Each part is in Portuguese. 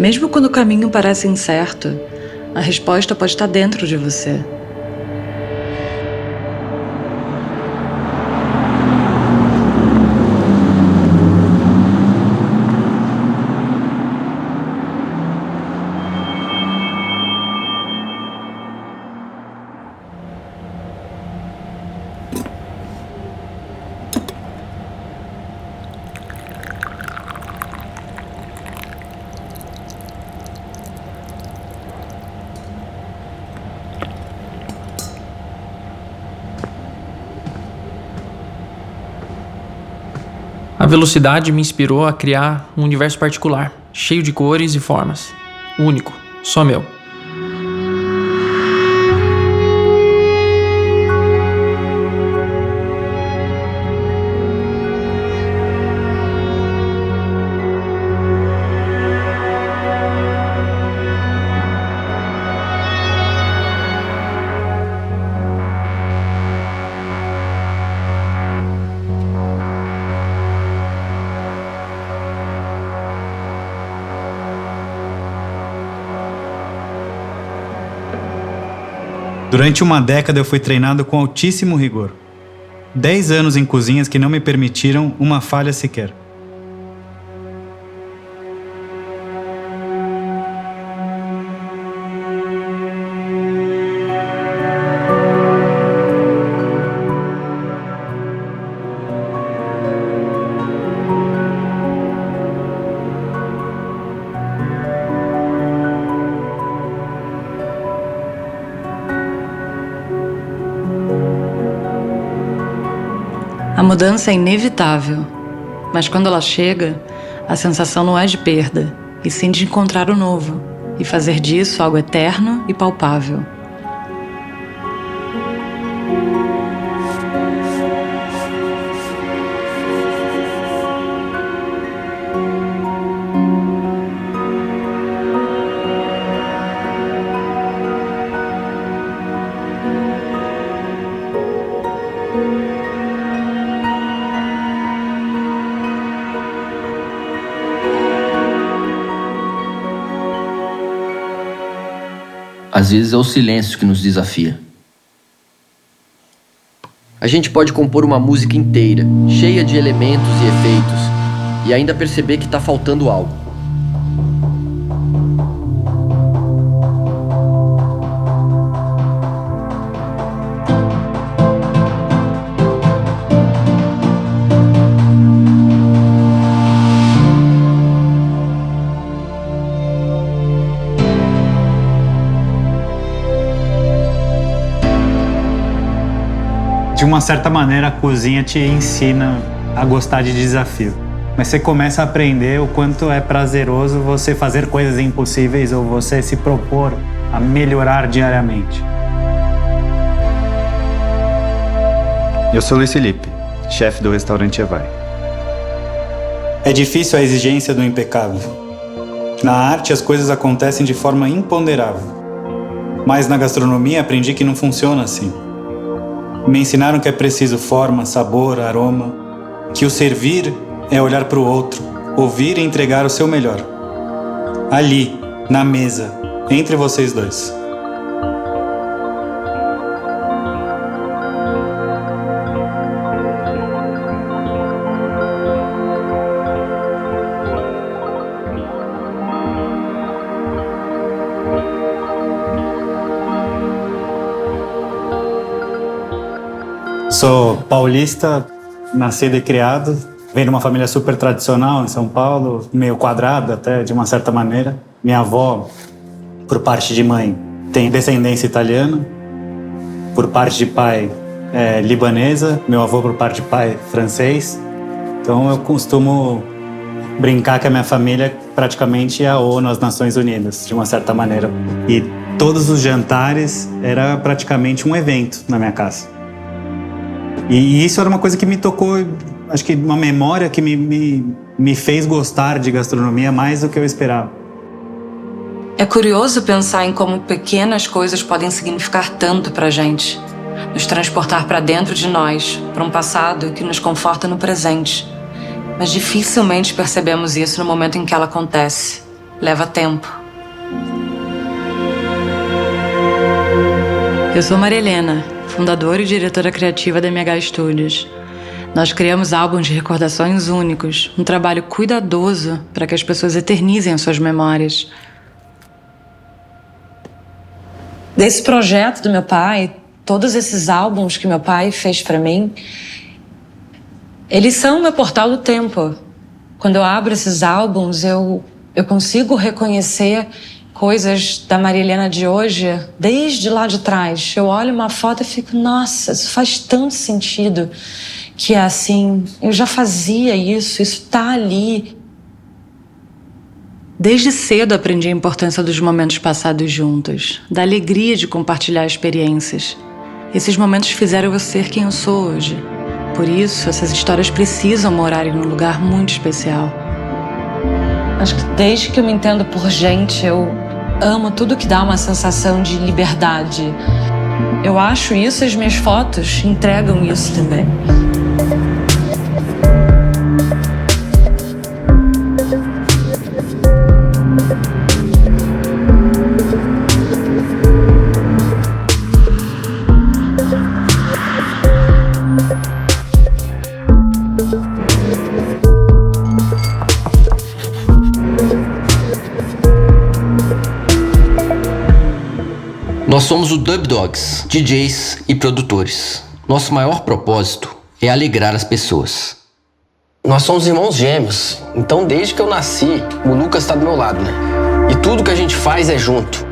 Mesmo quando o caminho parece incerto, a resposta pode estar dentro de você. A velocidade me inspirou a criar um universo particular, cheio de cores e formas. Único, só meu. Durante uma década eu fui treinado com altíssimo rigor. 10 anos em cozinhas que não me permitiram uma falha sequer. A mudança é inevitável, mas quando ela chega, a sensação não é de perda, e sim de encontrar o novo, e fazer disso algo eterno e palpável. Às vezes é o silêncio que nos desafia. A gente pode compor uma música inteira, cheia de elementos e efeitos, e ainda perceber que está faltando algo. De uma certa maneira, a cozinha te ensina a gostar de desafio. Mas você começa a aprender o quanto é prazeroso você fazer coisas impossíveis ou você se propor a melhorar diariamente. Eu sou Luiz Felipe, chefe do restaurante Evai. É difícil a exigência do impecável. Na arte, as coisas acontecem de forma imponderável. Mas na gastronomia, aprendi que não funciona assim. Me ensinaram que é preciso forma, sabor, aroma, que o servir é olhar para o outro, ouvir e entregar o seu melhor. Ali, na mesa, entre vocês dois. Sou paulista, nascido e criado. Venho de uma família super tradicional em São Paulo, meio quadrada até, de uma certa maneira. Minha avó, por parte de mãe, tem descendência italiana. Por parte de pai, é libanesa. Meu avô, por parte de pai, francês. Então eu costumo brincar que a minha família praticamente é a ONU, as Nações Unidas, de uma certa maneira. E todos os jantares era praticamente um evento na minha casa. E isso era uma coisa que me tocou, acho que uma memória que me fez gostar de gastronomia mais do que eu esperava. É curioso pensar em como pequenas coisas podem significar tanto pra gente, nos transportar pra dentro de nós, pra um passado que nos conforta no presente. Mas dificilmente percebemos isso no momento em que ela acontece. leva tempo. Eu sou Maria Helena, fundadora e diretora criativa da MH Studios. Nós criamos álbuns de recordações únicos, um trabalho cuidadoso para que as pessoas eternizem as suas memórias. Desse projeto do meu pai, todos esses álbuns que meu pai fez para mim, eles são o meu portal do tempo. Quando eu abro esses álbuns, eu consigo reconhecer coisas da Maria Helena de hoje, desde lá de trás. Eu olho uma foto e fico, nossa, isso faz tanto sentido. Que é assim, eu já fazia isso tá ali. Desde cedo aprendi a importância dos momentos passados juntos, da alegria de compartilhar experiências. Esses momentos fizeram eu ser quem eu sou hoje. Por isso, essas histórias precisam morar em um lugar muito especial. Acho que desde que eu me entendo por gente, eu amo tudo que dá uma sensação de liberdade. Eu acho isso e as minhas fotos entregam isso também. Nós somos o Dub Dogs, DJs e produtores. Nosso maior propósito é alegrar as pessoas. Nós somos irmãos gêmeos, então desde que eu nasci, o Lucas está do meu lado, né? E tudo que a gente faz é junto.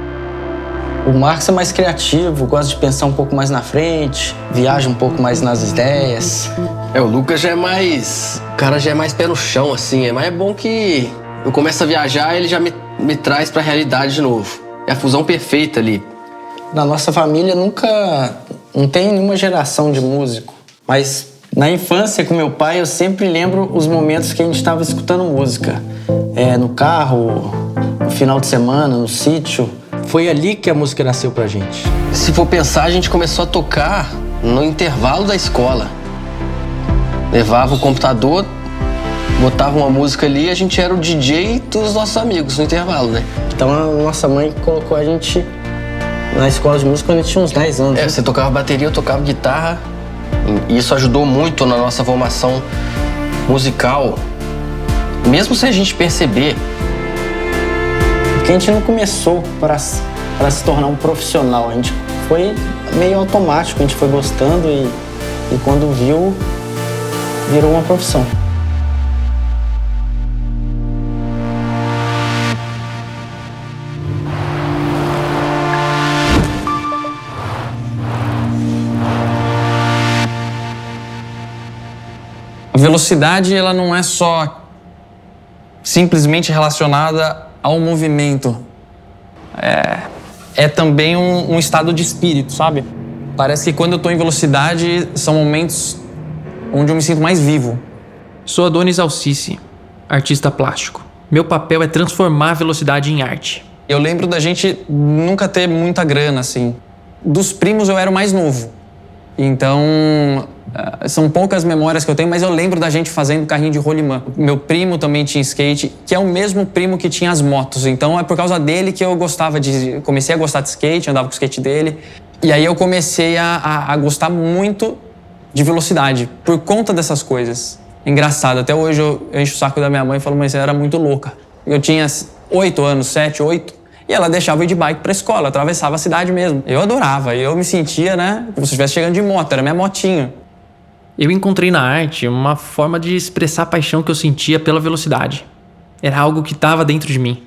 O Marcos é mais criativo, gosta de pensar um pouco mais na frente, viaja um pouco mais nas ideias. O Lucas já é mais... O cara já é mais pé no chão, assim. Mas é bom que eu começo a viajar e ele já me traz pra realidade de novo. É a fusão perfeita ali. Na nossa família não tem nenhuma geração de músico. Mas na infância com meu pai eu sempre lembro os momentos que a gente estava escutando música. No carro, no final de semana, no sítio. Foi ali que a música nasceu pra gente. Se for pensar, a gente começou a tocar no intervalo da escola. Levava o computador, botava uma música ali e a gente era o DJ dos nossos amigos no intervalo, né? Então a nossa mãe colocou a gente na escola de música quando a gente tinha uns 10 anos. Você tocava bateria, eu tocava guitarra. E isso ajudou muito na nossa formação musical. Mesmo sem a gente perceber. Porque a gente não começou para se tornar um profissional. A gente foi meio automático, a gente foi gostando e quando viu, virou uma profissão. A velocidade, ela não é só simplesmente relacionada ao movimento. É também um estado de espírito, sabe? Parece que quando eu tô em velocidade, são momentos onde eu me sinto mais vivo. Sou Adonis Alcice, artista plástico. Meu papel é transformar a velocidade em arte. Eu lembro da gente nunca ter muita grana, assim. Dos primos eu era o mais novo. Então, são poucas memórias que eu tenho, mas eu lembro da gente fazendo carrinho de rolimã. Meu primo também tinha skate, que é o mesmo primo que tinha as motos. Então, é por causa dele que eu comecei a gostar de skate, andava com o skate dele. E aí eu comecei a gostar muito de velocidade, por conta dessas coisas. Engraçado, até hoje eu encho o saco da minha mãe e falo, mas você era muito louca. Eu tinha 8 anos, 7, 8, e ela deixava eu ir de bike pra escola, atravessava a cidade mesmo. Eu adorava, eu me sentia, né, como se estivesse chegando de moto, era minha motinho. Eu encontrei na arte uma forma de expressar a paixão que eu sentia pela velocidade. Era algo que estava dentro de mim.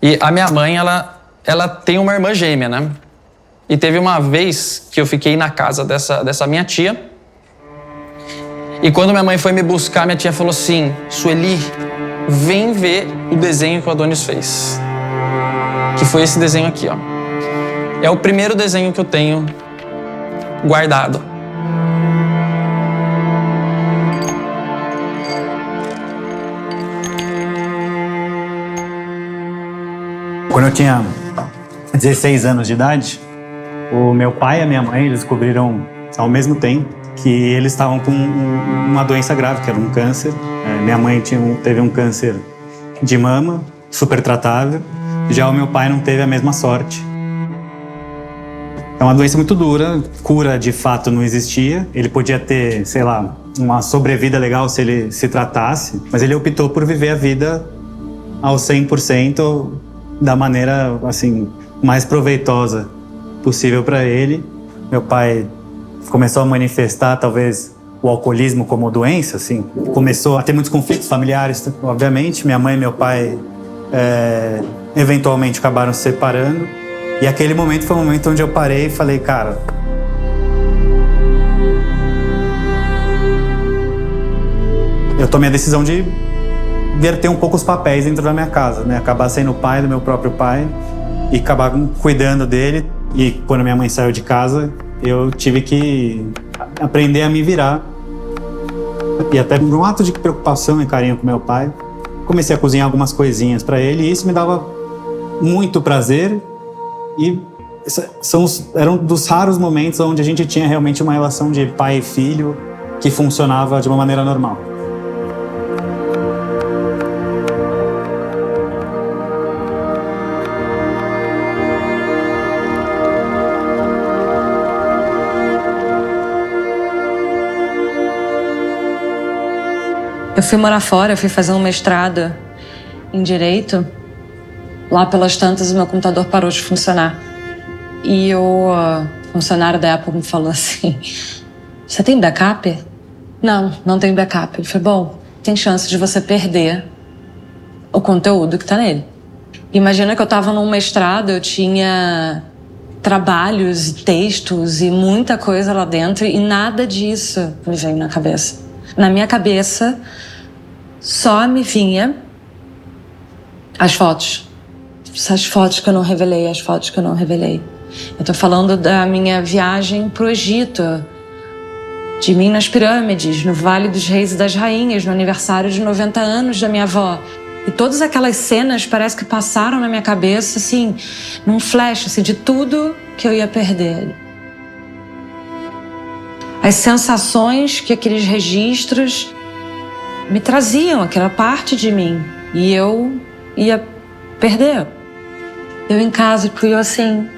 E a minha mãe, ela tem uma irmã gêmea, né? E teve uma vez que eu fiquei na casa dessa minha tia. E quando minha mãe foi me buscar, minha tia falou assim, Sueli, vem ver o desenho que o Adonis fez. Que foi esse desenho aqui, ó. É o primeiro desenho que eu tenho guardado. Quando eu tinha 16 anos de idade, o meu pai e a minha mãe eles descobriram ao mesmo tempo que eles estavam com uma doença grave, que era um câncer. Minha mãe teve um câncer de mama, super tratável. Já o meu pai não teve a mesma sorte. É uma doença muito dura, cura de fato não existia. Ele podia ter, sei lá, uma sobrevida legal se ele se tratasse, mas ele optou por viver a vida ao 100% da maneira, assim, mais proveitosa possível para ele. Meu pai começou a manifestar, talvez, o alcoolismo como doença, assim. Começou a ter muitos conflitos familiares, obviamente. Minha mãe e meu pai, eventualmente, acabaram se separando. E aquele momento foi o momento onde eu parei e falei, cara, eu tomei a decisão de inverter um pouco os papéis dentro da minha casa, né? Acabar sendo o pai do meu próprio pai e acabar cuidando dele. E quando minha mãe saiu de casa, eu tive que aprender a me virar. E até por um ato de preocupação e carinho com meu pai, comecei a cozinhar algumas coisinhas para ele e isso me dava muito prazer. E eram dos raros momentos onde a gente tinha realmente uma relação de pai e filho que funcionava de uma maneira normal. Eu fui morar fora, eu fui fazer um mestrado em Direito. Lá pelas tantas, o meu computador parou de funcionar. E o funcionário da Apple me falou assim, você tem backup? Não, não tenho backup. Ele falou, bom, tem chance de você perder o conteúdo que tá nele. Imagina que eu tava num mestrado, eu tinha trabalhos, textos e muita coisa lá dentro e nada disso me veio na cabeça. Na minha cabeça, só me vinha as fotos. As fotos que eu não revelei, as fotos que eu não revelei. Eu tô falando da minha viagem pro Egito, de mim nas pirâmides, no Vale dos Reis e das Rainhas, no aniversário de 90 anos da minha avó. E todas aquelas cenas parece que passaram na minha cabeça, assim, num flash, assim, de tudo que eu ia perder. As sensações que aqueles registros me traziam, aquela parte de mim. E eu ia perder. Eu em casa, fui eu assim...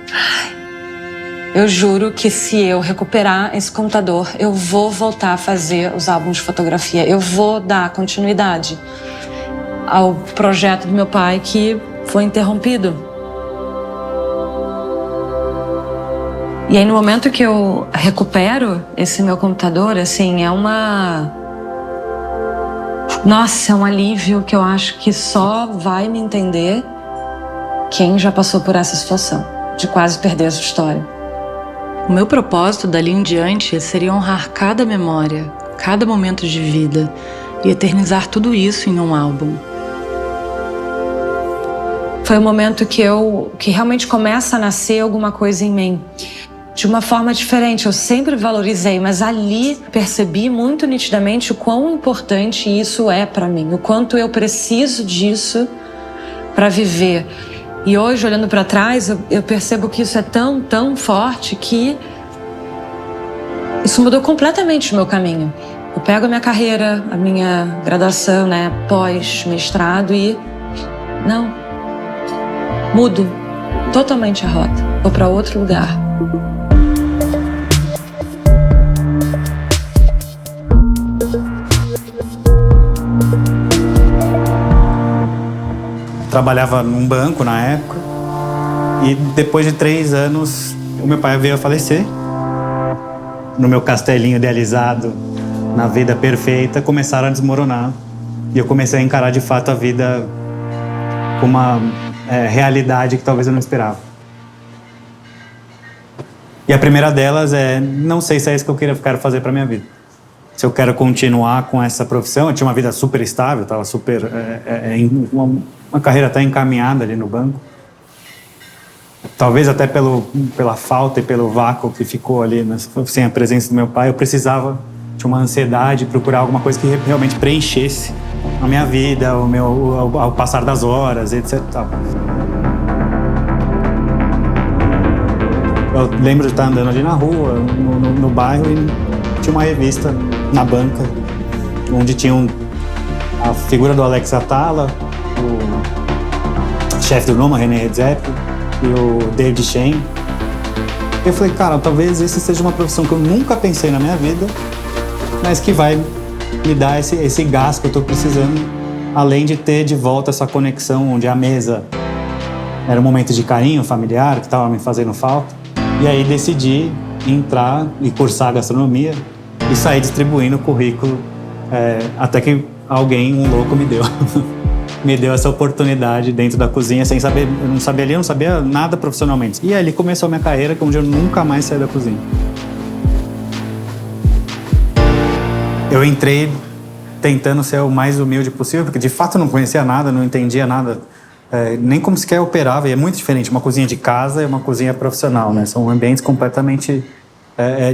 Eu juro que se eu recuperar esse computador, eu vou voltar a fazer os álbuns de fotografia. Eu vou dar continuidade ao projeto do meu pai que foi interrompido. E aí, no momento que eu recupero esse meu computador, assim, é uma... Nossa, é um alívio que eu acho que só vai me entender quem já passou por essa situação, de quase perder a sua história. O meu propósito dali em diante seria honrar cada memória, cada momento de vida e eternizar tudo isso em um álbum. Foi o momento que realmente começa a nascer alguma coisa em mim. De uma forma diferente, eu sempre valorizei, mas ali percebi muito nitidamente o quão importante isso é para mim, o quanto eu preciso disso para viver. E hoje, olhando para trás, eu percebo que isso é tão, tão forte que isso mudou completamente o meu caminho. Eu pego a minha carreira, a minha graduação, né, pós-mestrado e... Não. Mudo totalmente a rota. Vou para outro lugar. Trabalhava num banco na época e depois de 3 anos o meu pai veio a falecer. No meu castelinho idealizado, na vida perfeita, começaram a desmoronar e eu comecei a encarar de fato a vida com uma realidade que talvez eu não esperava. E a primeira delas é, não sei se é isso que eu quero fazer para minha vida. Se eu quero continuar com essa profissão. Eu tinha uma vida super estável, estava super... uma carreira até encaminhada ali no banco. Talvez até pela falta e pelo vácuo que ficou ali, né, sem a presença do meu pai, eu precisava de uma ansiedade, procurar alguma coisa que realmente preenchesse a minha vida, ao passar das horas, etc. Eu lembro de estar andando ali na rua, no bairro, e tinha uma revista na banca, onde tinha a figura do Alex Atala, chefe do Noma, René Redzepi, e o David Shane. Eu falei, cara, talvez esse seja uma profissão que eu nunca pensei na minha vida, mas que vai me dar esse gás que eu tô precisando, além de ter de volta essa conexão onde a mesa era um momento de carinho familiar que estava me fazendo falta. E aí decidi entrar e cursar gastronomia e sair distribuindo o currículo, até que alguém, um louco, me deu essa oportunidade dentro da cozinha, sem saber, eu não sabia nada profissionalmente. E ali começou a minha carreira, onde eu nunca mais saí da cozinha. Eu entrei tentando ser o mais humilde possível, porque de fato eu não conhecia nada, não entendia nada, nem como sequer operava, e é muito diferente uma cozinha de casa e uma cozinha profissional, né? São ambientes completamente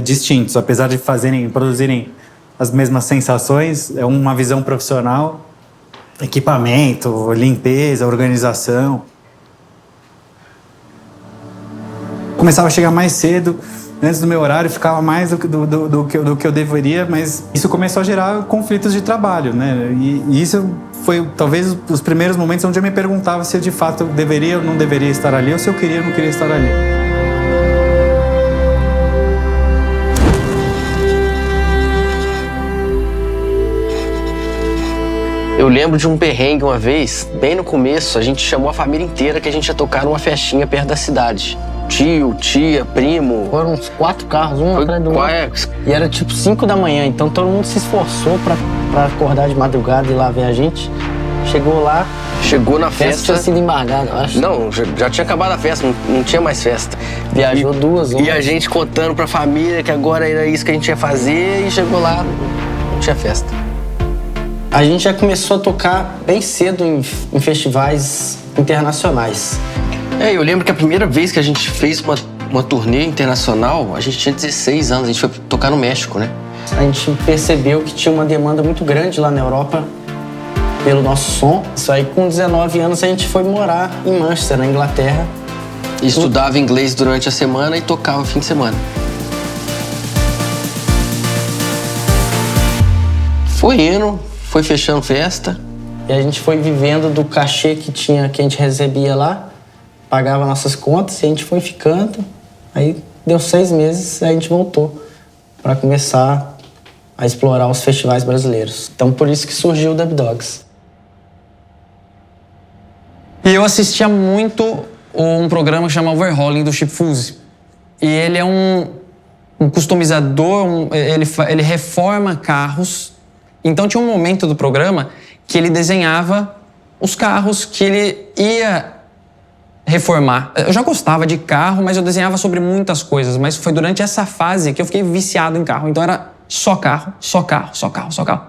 distintos, apesar de produzirem as mesmas sensações, é uma visão profissional, equipamento, limpeza, organização. Começava a chegar mais cedo, antes do meu horário, ficava mais do que eu deveria, mas isso começou a gerar conflitos de trabalho, né? E isso foi talvez os primeiros momentos onde eu me perguntava se eu de fato deveria ou não deveria estar ali, ou se eu queria ou não queria estar ali. Eu lembro de um perrengue uma vez, bem no começo, a gente chamou a família inteira que a gente ia tocar numa festinha perto da cidade. Tio, tia, primo. Foram uns 4 carros, um atrás do outro. E era tipo 5 da manhã, então todo mundo se esforçou pra acordar de madrugada e ir lá ver a gente. Chegou lá. Chegou na A festa tinha sido embargada, eu acho. Não, já tinha acabado a festa, não tinha mais festa. Viajou 2 horas. E a gente contando pra família que agora era isso que a gente ia fazer, e chegou lá, não tinha festa. A gente já começou a tocar bem cedo em festivais internacionais. Eu lembro que a primeira vez que a gente fez uma turnê internacional, a gente tinha 16 anos, a gente foi tocar no México, né? A gente percebeu que tinha uma demanda muito grande lá na Europa pelo nosso som. Isso aí, com 19 anos, a gente foi morar em Manchester, na Inglaterra. E estudava inglês durante a semana e tocava no fim de semana. Foi indo, foi fechando festa. E a gente foi vivendo do cachê que a gente recebia lá, pagava nossas contas e a gente foi ficando. Aí deu 6 meses e a gente voltou para começar a explorar os festivais brasileiros. Então por isso que surgiu o Dub Dogs. E eu assistia muito um programa que chama Overhauling do Chip Fuse. E ele é um customizador, ele reforma carros. Então tinha um momento do programa que ele desenhava os carros que ele ia reformar. Eu já gostava de carro, mas eu desenhava sobre muitas coisas. Mas foi durante essa fase que eu fiquei viciado em carro. Então era só carro, só carro, só carro, só carro.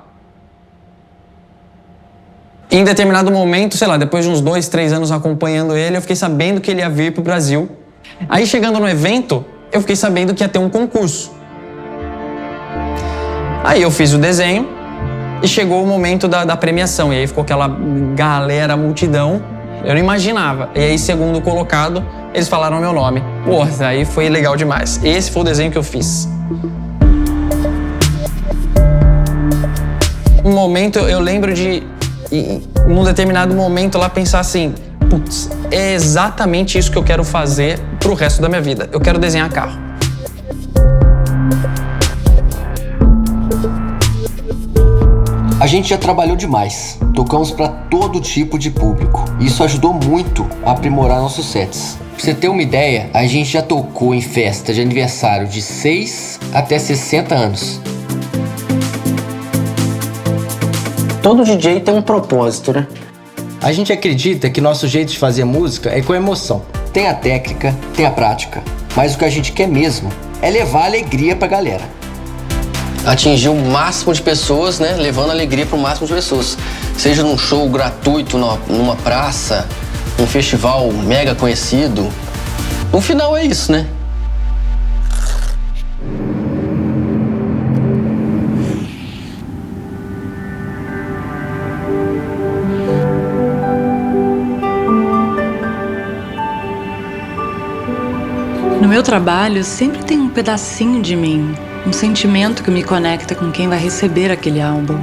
Em determinado momento, sei lá, depois de uns 2, 3 anos acompanhando ele, eu fiquei sabendo que ele ia vir pro Brasil. Aí chegando no evento, eu fiquei sabendo que ia ter um concurso. Aí eu fiz o desenho e chegou o momento da premiação. E aí ficou aquela galera, multidão. Eu não imaginava. E aí, segundo colocado, eles falaram meu nome. Pô, aí foi legal demais. Esse foi o desenho que eu fiz. Um momento, eu lembro de, num determinado momento lá, pensar assim, putz, é exatamente isso que eu quero fazer pro resto da minha vida. Eu quero desenhar carro. A gente já trabalhou demais, tocamos para todo tipo de público. Isso ajudou muito a aprimorar nossos sets. Pra você ter uma ideia, a gente já tocou em festa de aniversário de 6 até 60 anos. Todo DJ tem um propósito, né? A gente acredita que nosso jeito de fazer música é com emoção. Tem a técnica, tem a prática, mas o que a gente quer mesmo é levar alegria pra galera. Atingir o máximo de pessoas, né? Levando alegria para o máximo de pessoas. Seja num show gratuito, numa praça, um festival mega conhecido. No final é isso, né? No meu trabalho, sempre tem um pedacinho de mim, um sentimento que me conecta com quem vai receber aquele álbum.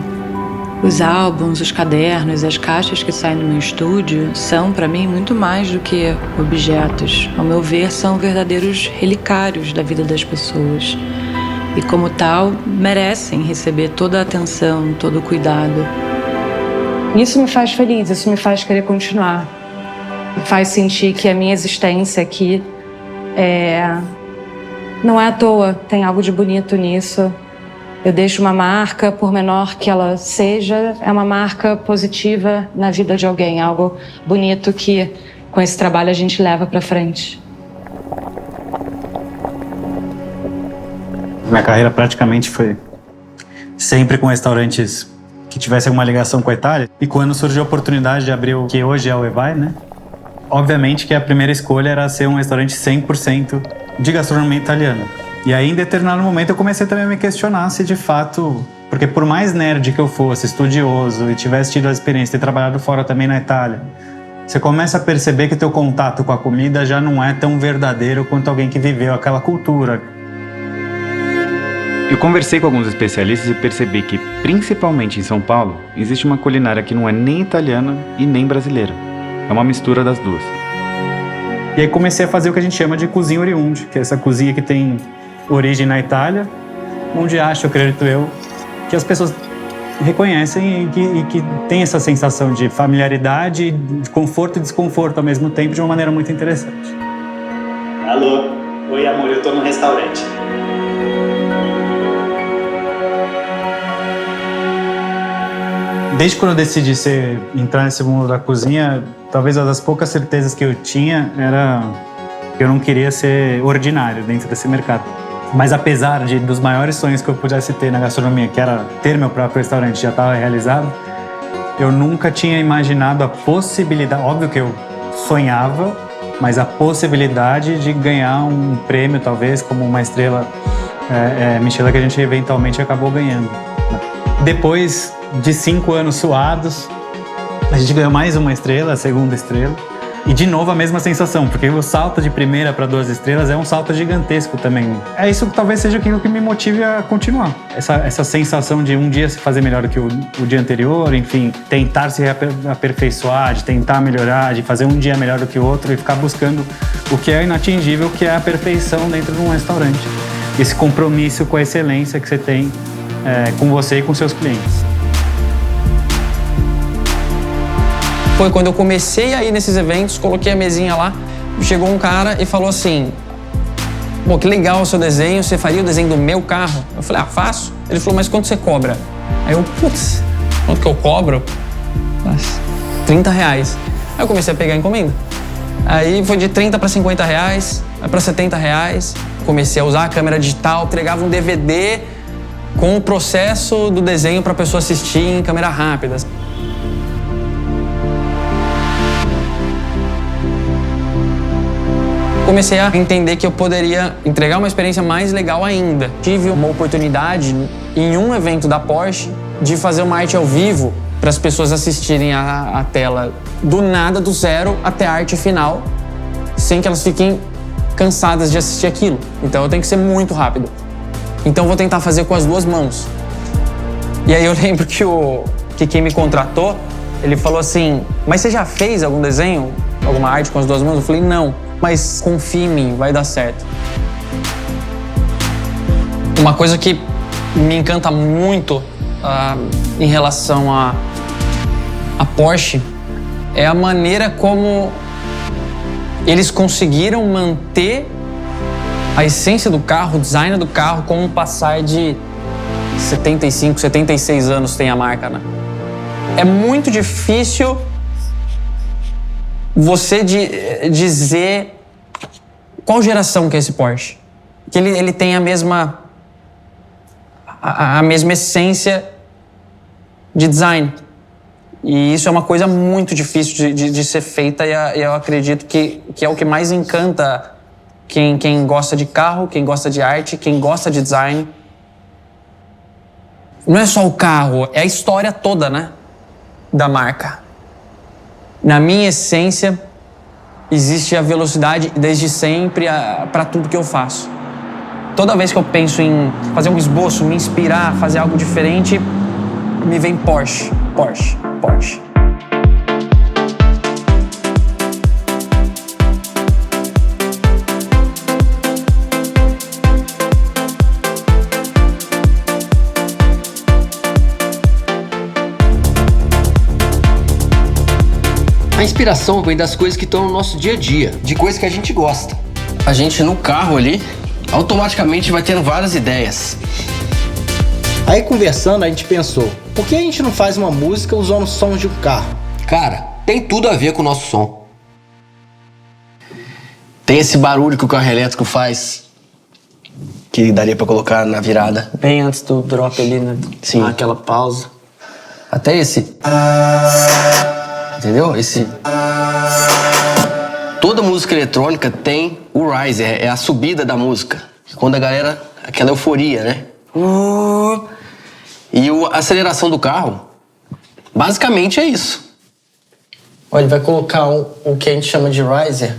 Os álbuns, os cadernos, as caixas que saem do meu estúdio são, para mim, muito mais do que objetos. Ao meu ver, são verdadeiros relicários da vida das pessoas. E, como tal, merecem receber toda a atenção, todo o cuidado. Isso me faz feliz, isso me faz querer continuar. Me faz sentir que a minha existência aqui não é à toa, tem algo de bonito nisso. Eu deixo uma marca, por menor que ela seja, é uma marca positiva na vida de alguém, algo bonito que, com esse trabalho, a gente leva pra frente. Minha carreira praticamente foi sempre com restaurantes que tivessem alguma ligação com a Itália. E quando surgiu a oportunidade de abrir o que hoje é o Evai, né? Obviamente que a primeira escolha era ser um restaurante 100% de gastronomia italiana. E aí, em determinado momento, eu comecei também a me questionar se de fato... Porque por mais nerd que eu fosse, estudioso, e tivesse tido a experiência de ter trabalhado fora também na Itália, você começa a perceber que teu contato com a comida já não é tão verdadeiro quanto alguém que viveu aquela cultura. Eu conversei com alguns especialistas e percebi que, principalmente em São Paulo, existe uma culinária que não é nem italiana e nem brasileira. É uma mistura das duas. E aí comecei a fazer o que a gente chama de cozinha oriundi, que é essa cozinha que tem origem na Itália, onde acho, acredito eu, que as pessoas reconhecem e que tem essa sensação de familiaridade, de conforto e desconforto ao mesmo tempo, de uma maneira muito interessante. Alô, oi amor, eu tô no restaurante. Desde quando eu decidi entrar nesse mundo da cozinha, talvez uma das poucas certezas que eu tinha era que eu não queria ser ordinário dentro desse mercado. Mas apesar dos maiores sonhos que eu pudesse ter na gastronomia, que era ter meu próprio restaurante, já estava realizado, eu nunca tinha imaginado a possibilidade, óbvio que eu sonhava, mas a possibilidade de ganhar um prêmio, talvez, como uma estrela Michelin, que a gente eventualmente acabou ganhando. Depois de 5 anos suados, a gente ganhou mais uma estrela, a segunda estrela. E de novo a mesma sensação, porque o salto de primeira para 2 estrelas é um salto gigantesco também. É isso que talvez seja aquilo que me motive a continuar. Essa sensação de um dia se fazer melhor do que o dia anterior, enfim, tentar se aperfeiçoar, de tentar melhorar, de fazer um dia melhor do que o outro e ficar buscando o que é inatingível, que é a perfeição dentro de um restaurante. Esse compromisso com a excelência que você tem com você e com seus clientes. Foi quando eu comecei a ir nesses eventos, coloquei a mesinha lá, chegou um cara e falou assim: pô, que legal o seu desenho, você faria o desenho do meu carro? Eu falei, faço. Ele falou, mas quanto você cobra? Aí eu, putz, quanto que eu cobro? R$30. Aí eu comecei a pegar a encomenda. Aí foi de 30 para 50 reais, aí para 70 reais. Comecei a usar a câmera digital, entregava um DVD com o processo do desenho para a pessoa assistir em câmera rápida. Comecei a entender que eu poderia entregar uma experiência mais legal ainda. Tive uma oportunidade em um evento da Porsche de fazer uma arte ao vivo para as pessoas assistirem a tela do nada, do zero até a arte final, sem que elas fiquem cansadas de assistir aquilo. Então eu tenho que ser muito rápido. Então eu vou tentar fazer com as 2 mãos. E aí eu lembro que quem me contratou, ele falou assim, mas você já fez algum desenho, alguma arte com as 2 mãos? Eu falei, não. Mas confia em mim, vai dar certo. Uma coisa que me encanta muito em relação a Porsche é a maneira como eles conseguiram manter a essência do carro, o design do carro, com um passar de 75, 76 anos tem a marca, né? É muito difícil você dizer qual geração que é esse Porsche. Que ele tem a mesma essência de design. E isso é uma coisa muito difícil de ser feita e eu acredito que é o que mais encanta quem gosta de carro, quem gosta de arte, quem gosta de design. Não é só o carro, é a história toda, né? Da marca. Na minha essência, existe a velocidade desde sempre para tudo que eu faço. Toda vez que eu penso em fazer um esboço, me inspirar, fazer algo diferente, me vem Porsche, Porsche, Porsche. A inspiração vem das coisas que estão no nosso dia a dia, de coisas que a gente gosta. A gente no carro ali, automaticamente vai tendo várias ideias. Aí conversando, a gente pensou, por que a gente não faz uma música usando sons de um carro? Cara, tem tudo a ver com o nosso som. Tem esse barulho que o carro elétrico faz, que daria pra colocar na virada. Bem antes do drop ali, né? Sim. Aquela pausa. Até esse... Entendeu? Esse... Toda música eletrônica tem o riser, é a subida da música. Quando a galera... Aquela euforia, né? E a aceleração do carro, basicamente é isso. Olha, ele vai colocar o que a gente chama de riser,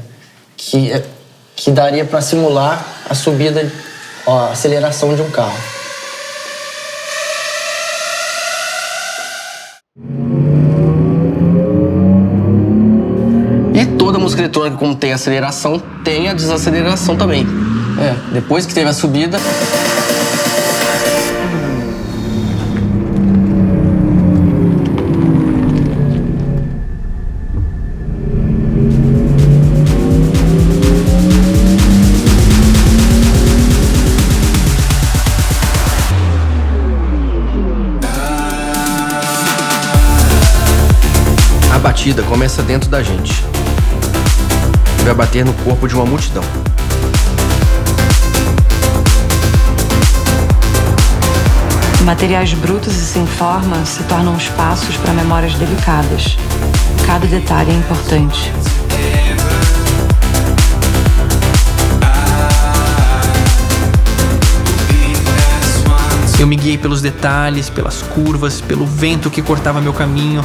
que daria para simular a subida, a aceleração de um carro. E toda música eletrônica, como tem aceleração, tem a desaceleração também. Depois que teve a subida... A batida começa dentro da gente. Vai bater no corpo de uma multidão. Materiais brutos e sem forma se tornam espaços para memórias delicadas. Cada detalhe é importante. Eu me guiei pelos detalhes, pelas curvas, pelo vento que cortava meu caminho.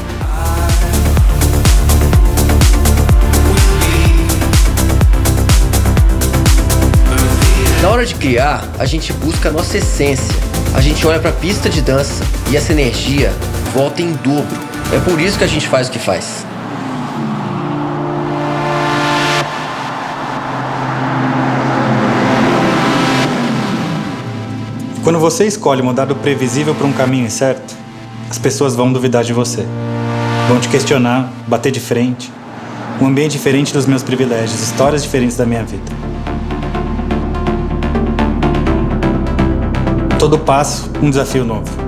Na hora de criar, a gente busca a nossa essência. A gente olha pra pista de dança e essa energia volta em dobro. É por isso que a gente faz o que faz. Quando você escolhe mudar do previsível para um caminho incerto, as pessoas vão duvidar de você. Vão te questionar, bater de frente. Um ambiente diferente dos meus privilégios, histórias diferentes da minha vida. Todo passo, um desafio novo.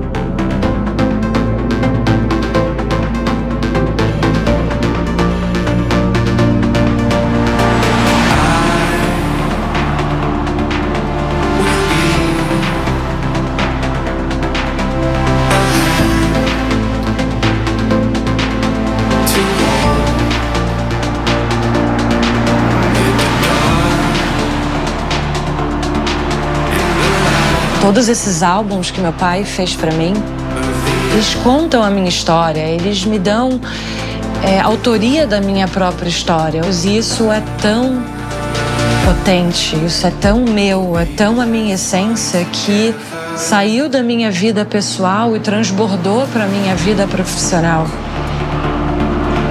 Todos esses álbuns que meu pai fez pra mim, eles contam a minha história, eles me dão autoria da minha própria história. E isso é tão potente, isso é tão meu, é tão a minha essência que saiu da minha vida pessoal e transbordou pra minha vida profissional.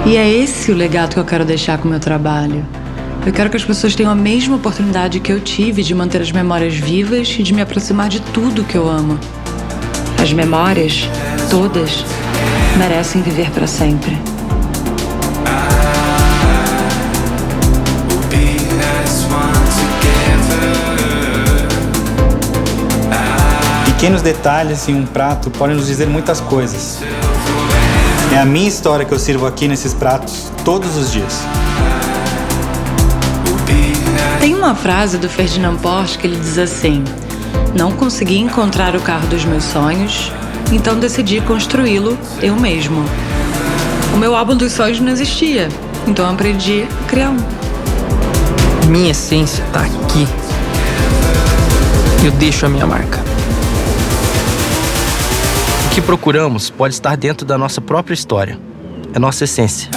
E é esse o legado que eu quero deixar com o meu trabalho. Eu quero que as pessoas tenham a mesma oportunidade que eu tive de manter as memórias vivas e de me aproximar de tudo que eu amo. As memórias, todas, merecem viver para sempre. Pequenos detalhes em um prato podem nos dizer muitas coisas. É a minha história que eu sirvo aqui nesses pratos todos os dias. Tem uma frase do Ferdinand Porsche que ele diz assim: não consegui encontrar o carro dos meus sonhos, então decidi construí-lo eu mesmo. O meu álbum dos sonhos não existia, então eu aprendi a criar um. Minha essência tá aqui. Eu deixo a minha marca. O que procuramos pode estar dentro da nossa própria história. É nossa essência.